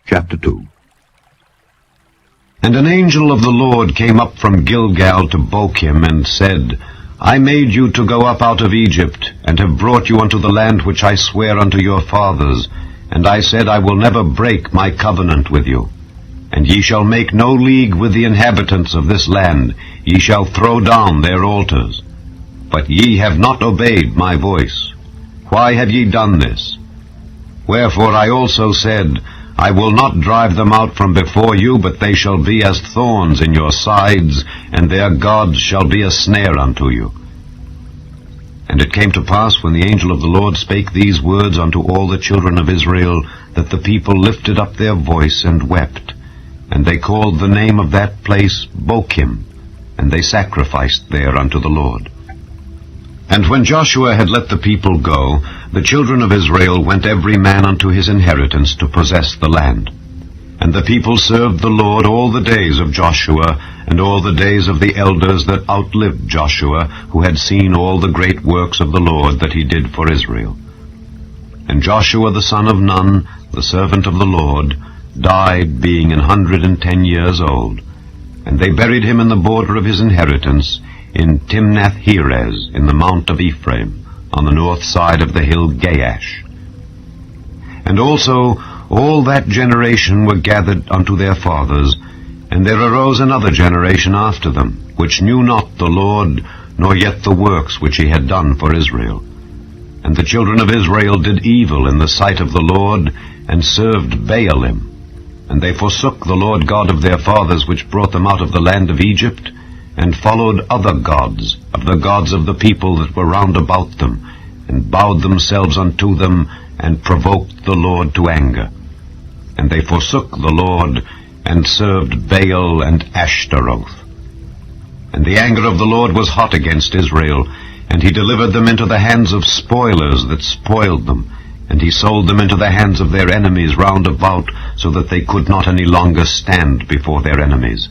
Chapter 2. And an angel of the Lord came up from Gilgal to Bochim, and said, I made you to go up out of Egypt, and have brought you unto the land which I sware unto your fathers. And I said, I will never break my covenant with you. And ye shall make no league with the inhabitants of this land. Ye shall throw down their altars. But ye have not obeyed my voice. Why have ye done this? Wherefore I also said, I will not drive them out from before you, but they shall be as thorns in your sides, and their gods shall be a snare unto you. And it came to pass, when the angel of the Lord spake these words unto all the children of Israel, that the people lifted up their voice and wept. And they called the name of that place Bochim, and they sacrificed there unto the Lord. And when Joshua had let the people go, the children of Israel went every man unto his inheritance to possess the land. And the people served the Lord all the days of Joshua, and all the days of the elders that outlived Joshua, who had seen all the great works of the Lord that he did for Israel. And Joshua the son of Nun, the servant of the Lord, died, being 110 years old. And they buried him in the border of his inheritance, in Timnath-Heres, in the mount of Ephraim, on the north side of the hill Gaash. And also all that generation were gathered unto their fathers, and there arose another generation after them, which knew not the Lord, nor yet the works which he had done for Israel. And the children of Israel did evil in the sight of the Lord, and served Baalim. And they forsook the Lord God of their fathers, which brought them out of the land of Egypt, and followed other gods, of the gods of the people that were round about them, and bowed themselves unto them, and provoked the Lord to anger. And they forsook the Lord, and served Baal and Ashtaroth. And the anger of the Lord was hot against Israel, and he delivered them into the hands of spoilers that spoiled them, and he sold them into the hands of their enemies round about, so that they could not any longer stand before their enemies.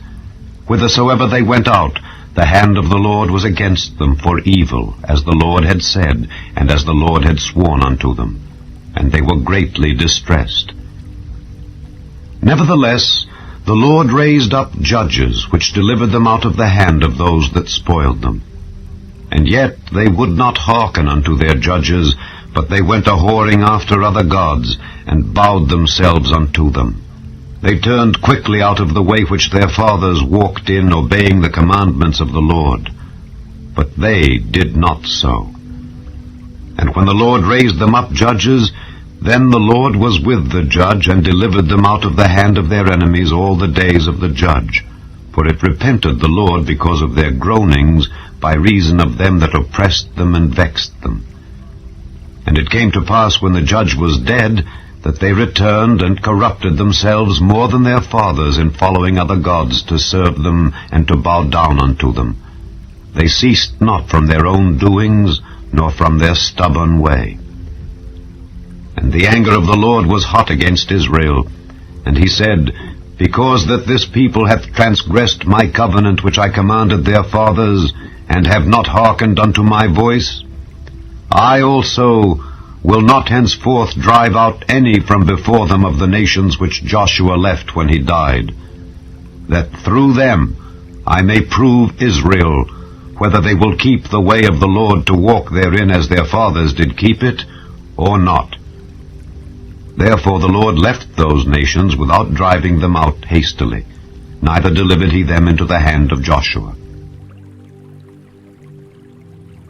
Whithersoever they went out, the hand of the Lord was against them for evil, as the Lord had said, and as the Lord had sworn unto them. And they were greatly distressed. Nevertheless, the Lord raised up judges, which delivered them out of the hand of those that spoiled them. And yet they would not hearken unto their judges, but they went a-whoring after other gods, and bowed themselves unto them. They turned quickly out of the way which their fathers walked in, obeying the commandments of the Lord. But they did not so. And when the Lord raised them up judges, then the Lord was with the judge, and delivered them out of the hand of their enemies all the days of the judge. For it repented the Lord because of their groanings, by reason of them that oppressed them and vexed them. And it came to pass, when the judge was dead, that they returned and corrupted themselves more than their fathers in following other gods to serve them and to bow down unto them. They ceased not from their own doings, nor from their stubborn way. And the anger of the Lord was hot against Israel. And he said, Because that this people hath transgressed my covenant which I commanded their fathers, and have not hearkened unto my voice, I also will not henceforth drive out any from before them of the nations which Joshua left when he died, that through them I may prove Israel, whether they will keep the way of the Lord to walk therein as their fathers did keep it, or not. Therefore the Lord left those nations without driving them out hastily, neither delivered he them into the hand of Joshua.